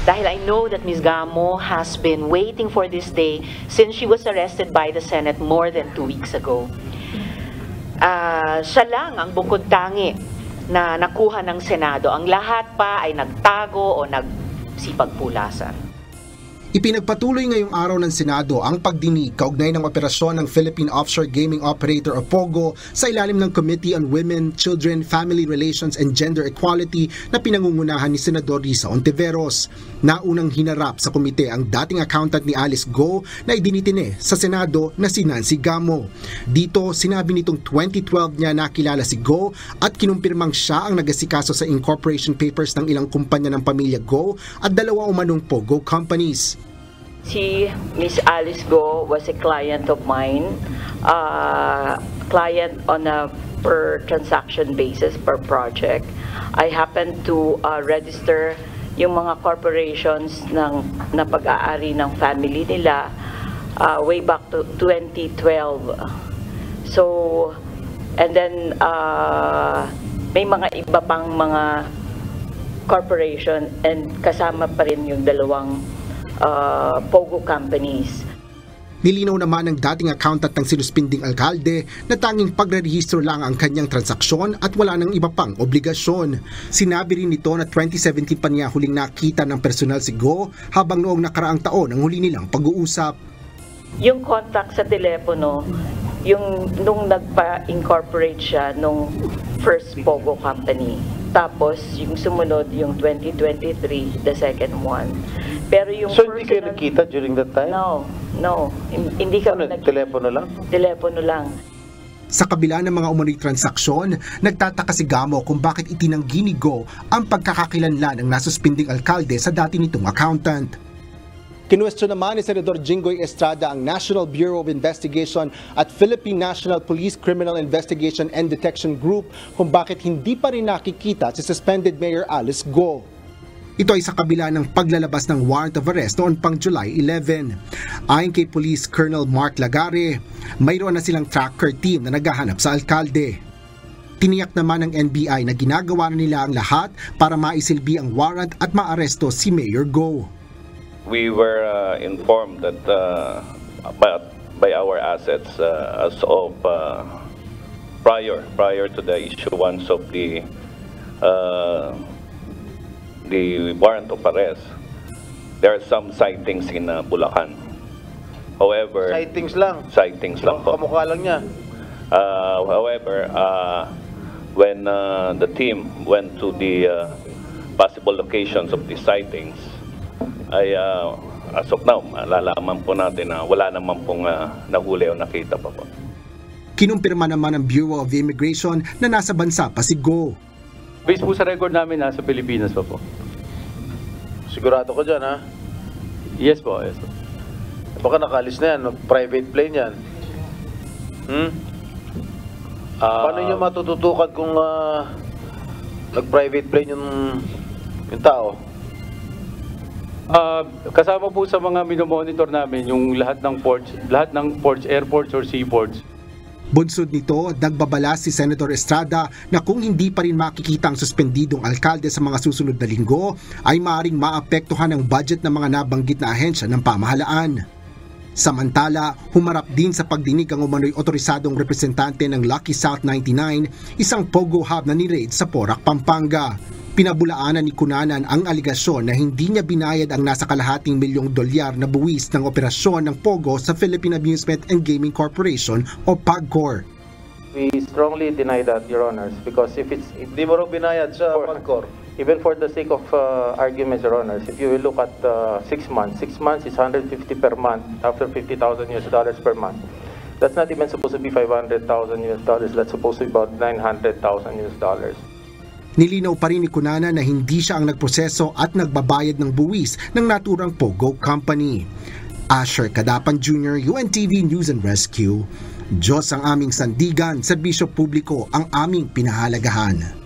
Dahil I know that Ms. Gamo has been waiting for this day since she was arrested by the Senate more than 2 weeks ago. Siya lang ang bukod tangi na nakuha ng Senado. Ang lahat pa ay nagtago o nagsipagpulasan. Ipinagpatuloy ngayong araw ng Senado ang pagdinig kaugnay ng operasyon ng Philippine Offshore Gaming Operator o POGO sa ilalim ng Committee on Women, Children, Family Relations and Gender Equality na pinangungunahan ni Senador Risa Ontiveros. Naunang hinarap sa komite ang dating accountant ni Alice Go na idinitine sa Senado na si Nancy Gamo. Dito, sinabi nitong 2012 niya nakilala si Go at kinumpirmang siya ang nagasikaso sa incorporation papers ng ilang kumpanya ng pamilya Go at dalawa umanong POGO companies. Si Miss Alice Go was a client of mine, client on a per transaction basis, per project. I happened to register yung mga corporations na pag-aari ng family nila way back to 2012. So, and then may mga iba pang mga corporation and kasama pa rin yung dalawang POGO companies. Nilinaw naman ng dating accountant ng sinuspinding alkalde na tanging pagrerehistro lang ang kanyang transaksyon at wala nang iba pang obligasyon. Sinabi rin nito na 2017 pa niya huling nakita ng personal si Go habang noong nakaraang taon ang huli nilang pag-uusap. Yung contact sa telepono, yung nung nagpa-incorporate siya nung first POGO company. Tapos yung sumunod yung 2023, the second one. Pero yung so hindi kayo nakita during that time? No. Hindi kami telepono lang? Telepono lang. Sa kabila ng mga umano'y transaksyon, nagtataka si Gamo kung bakit itinanggi ni Go ang pagkakakilanlan ng nasuspinding alkalde sa dati nitong accountant. Kinwestiyon naman ni Senador Jinggoy Estrada ang National Bureau of Investigation at Philippine National Police Criminal Investigation and Detection Group kung bakit hindi pa rin nakikita si suspended Mayor Alice Go. Ito ay sa kabila ng paglalabas ng warrant of arrest noon pang July 11. Ayon kay Police Colonel Mark Lagare, mayroon na silang tracker team na naghahanap sa alkalde. Tiniyak naman ng NBI na ginagawa na nila ang lahat para maisilbi ang warrant at maaresto si Mayor Go. We were informed that by our assets as of prior to the issuance of the warrant of arrest, there are some sightings in Bulacan. However, sightings lang? Sightings lang po. Kamukha lang niya? However, when the team went to the possible locations of the sightings, ay as of now, malalaman po natin na wala naman pong nahuli o nakita pa po. Kinumpirma naman ng Bureau of Immigration na nasa bansa pa si Go. Based po sa record namin, nasa Pilipinas pa po. Sigurado ka dyan, ha? Yes po, yes po. Baka nakalis na yan, private plane yan. Paano nyo matututukan kung nag-private plane yung tao? Kasama po sa mga minomonitor namin yung lahat ng ports, airports or seaports. Bunsod nito, nagbabala si Senator Estrada na kung hindi pa rin makikita ang suspendidong alkalde sa mga susunod na linggo, ay maaaring maapektuhan ang budget ng mga nabanggit na ahensya ng pamahalaan. Samantala, humarap din sa pagdinig ang umano'y otorisadong representante ng Lucky South 99, isang POGO hub na ni-raid sa Porac, Pampanga. Pinabulaanan ni Cunanan ang aligasyon na hindi niya binayad ang nasa kalahating $1 milyong na buwis ng operasyon ng POGO sa Philippine Amusement and Gaming Corporation o PAGCOR. We strongly deny that, Your Honors, because if hindi mo rin binayad sa PAGCOR. Even for the sake of arguments, Your Honors, if you will look at 6 months is $150 per month after $50,000 per month. That's not even supposed to be $500,000. That's supposed to be about $900,000. Nilinaw pa rin ni Cunanan na hindi siya ang nagproseso at nagbabayad ng buwis ng naturang POGO company. Asher Cadapan Jr., UNTV News and Rescue. Diyos ang aming sandigan, serbisyo publiko ang aming pinahalagahan.